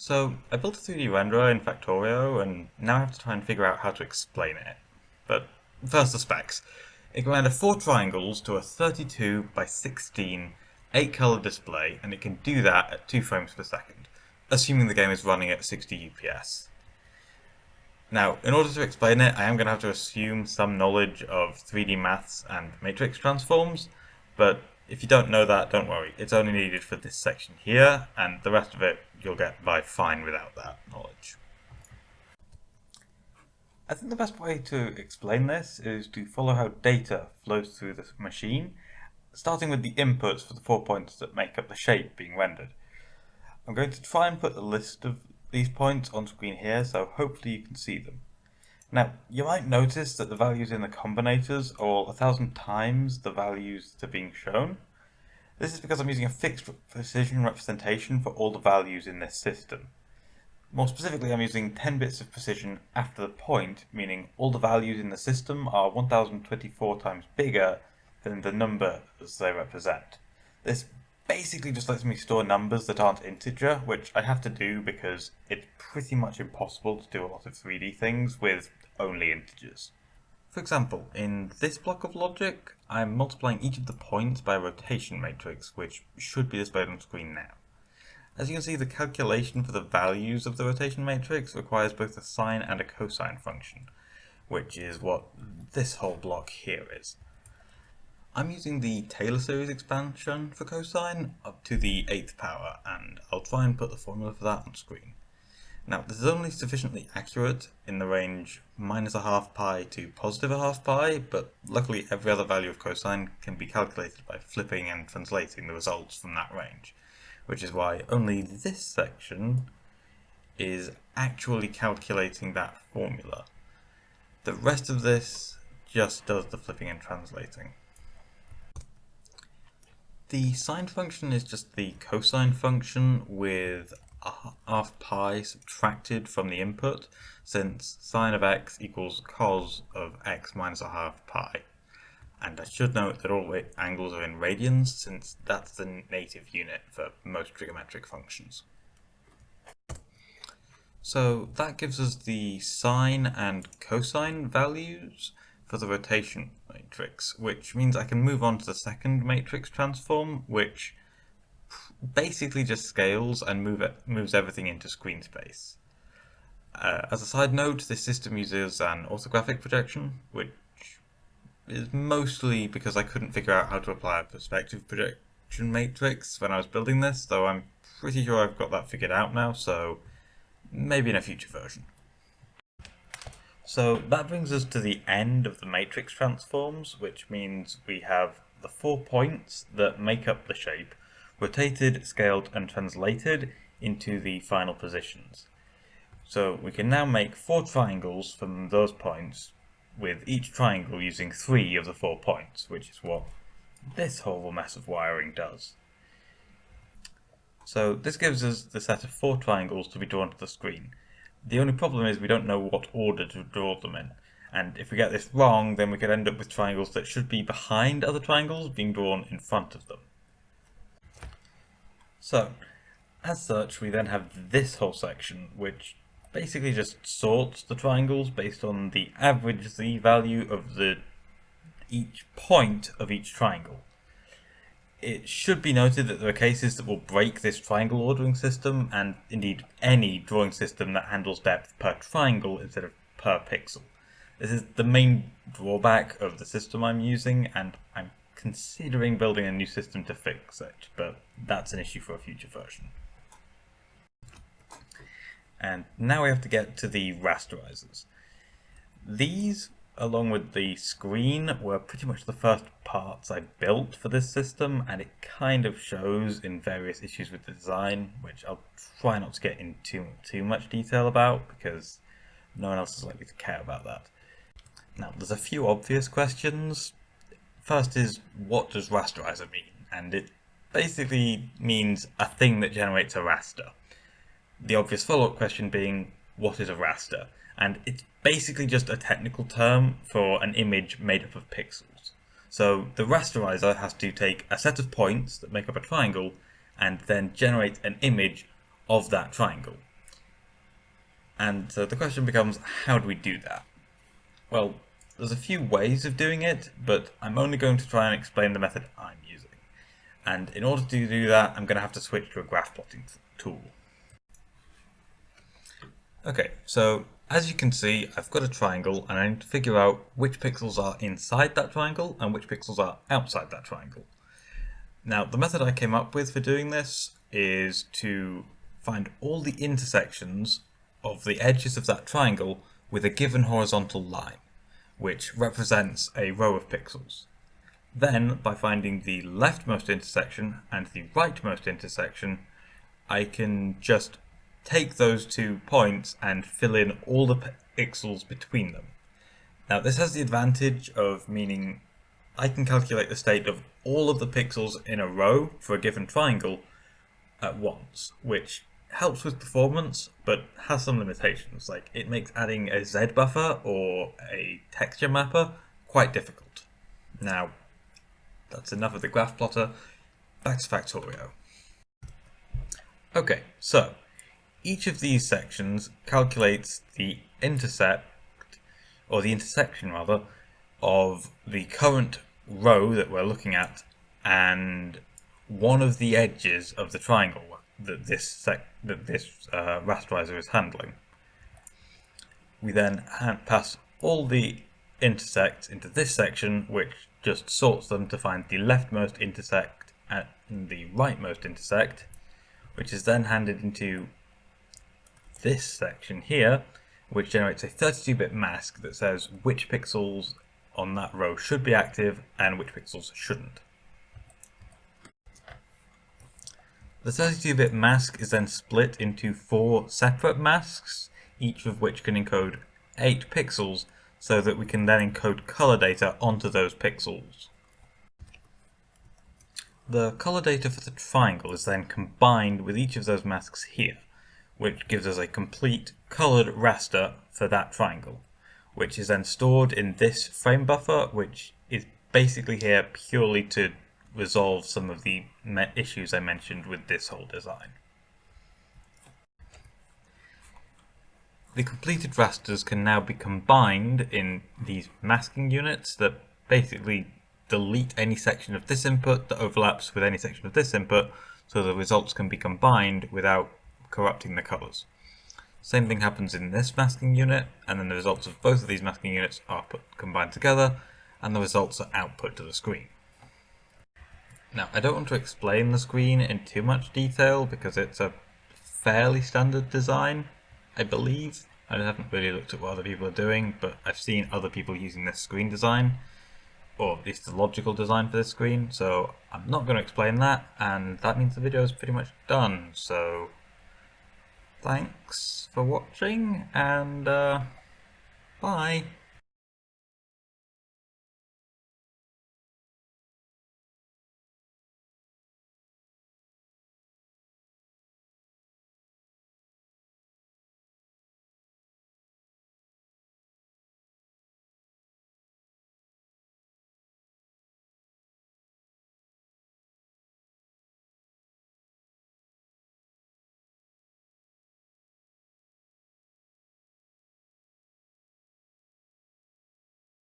So I built a 3D renderer in Factorio and now I have to try and figure out how to explain it. But first the specs. It can render 4 triangles to a 32 by 16 8 color display, and it can do that at 2 frames per second, assuming the game is running at 60 UPS. Now, in order to explain it, I am going to have to assume some knowledge of 3D maths and matrix transforms, but if you don't know that, don't worry. It's only needed for this section here, and the rest of it you'll get by fine without that knowledge. I think the best way to explain this is to follow how data flows through the machine, starting with the inputs for the 4 points that make up the shape being rendered. I'm going to try and put a list of these points on screen here, so hopefully you can see them. Now, you might notice that the values in the combinators are all 1,000 times the values that are being shown. This is because I'm using a fixed precision representation for all the values in this system. More specifically, I'm using 10 bits of precision after the point, meaning all the values in the system are 1024 times bigger than the numbers they represent. This basically just lets me store numbers that aren't integer, which I have to do because it's pretty much impossible to do a lot of 3D things with only integers. For example, in this block of logic, I'm multiplying each of the points by a rotation matrix, which should be displayed on screen now. As you can see, the calculation for the values of the rotation matrix requires both a sine and a cosine function, which is what this whole block here is. I'm using the Taylor series expansion for cosine up to the 8th power, and I'll try and put the formula for that on screen. Now, this is only sufficiently accurate in the range -1/2 pi to +1/2 pi, but luckily every other value of cosine can be calculated by flipping and translating the results from that range, which is why only this section is actually calculating that formula. The rest of this just does the flipping and translating. The sine function is just the cosine function with ½ pi subtracted from the input, since sine of x equals cos of x minus ½ pi. And I should note that all angles are in radians, since that's the native unit for most trigonometric functions. So that gives us the sine and cosine values for the rotation matrix, which means I can move on to the second matrix transform, which basically just scales and moves everything into screen space. As a side note, this system uses an orthographic projection, which is mostly because I couldn't figure out how to apply a perspective projection matrix when I was building this, though I'm pretty sure I've got that figured out now, so maybe in a future version. So that brings us to the end of the matrix transforms, which means we have the 4 points that make up the shape rotated, scaled, and translated into the final positions. So we can now make 4 triangles from those points, with each triangle using 3 of the 4 points, which is what this horrible mess of wiring does. So this gives us the set of 4 triangles to be drawn to the screen. The only problem is we don't know what order to draw them in, and if we get this wrong, then we could end up with triangles that should be behind other triangles being drawn in front of them. So, as such, we then have this whole section, which basically just sorts the triangles based on the average z value of each point of each triangle. It should be noted that there are cases that will break this triangle ordering system, and indeed any drawing system that handles depth per triangle instead of per pixel. This is the main drawback of the system I'm using, and I'm considering building a new system to fix it, but that's an issue for a future version. And now we have to get to the rasterizers. These, along with the screen, were pretty much the first parts I built for this system, and it kind of shows in various issues with the design, which I'll try not to get into too much detail about, because no one else is likely to care about that. Now, there's a few obvious questions. First is, what does rasterizer mean? And it basically means a thing that generates a raster. The obvious follow-up question being, what is a raster? And it's basically just a technical term for an image made up of pixels. So the rasterizer has to take a set of points that make up a triangle and then generate an image of that triangle. And so the question becomes, how do we do that? Well, there's a few ways of doing it, but I'm only going to try and explain the method I'm using. And in order to do that, I'm going to have to switch to a graph plotting tool. Okay, so as you can see, I've got a triangle and I need to figure out which pixels are inside that triangle and which pixels are outside that triangle. Now, the method I came up with for doing this is to find all the intersections of the edges of that triangle with a given horizontal line, which represents a row of pixels. Then, by finding the leftmost intersection and the rightmost intersection, I can just take those 2 points and fill in all the pixels between them. Now, this has the advantage of meaning I can calculate the state of all of the pixels in a row for a given triangle at once, which helps with performance, but has some limitations. Like, it makes adding a Z buffer or a texture mapper quite difficult. Now, that's enough of the graph plotter. Back to Factorio. Okay, so each of these sections calculates the intercept, or the intersection rather, of the current row that we're looking at and one of the edges of the triangle that this rasterizer is handling. We then pass all the intersects into this section, which just sorts them to find the leftmost intersect and the rightmost intersect, which is then handed into this section here, which generates a 32-bit mask that says which pixels on that row should be active and which pixels shouldn't. The 32-bit mask is then split into 4 separate masks, each of which can encode 8 pixels, so that we can then encode color data onto those pixels. The color data for the triangle is then combined with each of those masks here, which gives us a complete colored raster for that triangle, which is then stored in this frame buffer, which is basically here purely to resolve some of the issues I mentioned with this whole design. The completed rasters can now be combined in these masking units that basically delete any section of this input that overlaps with any section of this input, so the results can be combined without corrupting the colors. Same thing happens in this masking unit, and then the results of both of these masking units are combined together, and the results are output to the screen. Now, I don't want to explain the screen in too much detail because it's a fairly standard design, I believe. I haven't really looked at what other people are doing, but I've seen other people using this screen design, or at least the logical design for this screen, so I'm not going to explain that, and that means the video is pretty much done. So thanks for watching, and bye!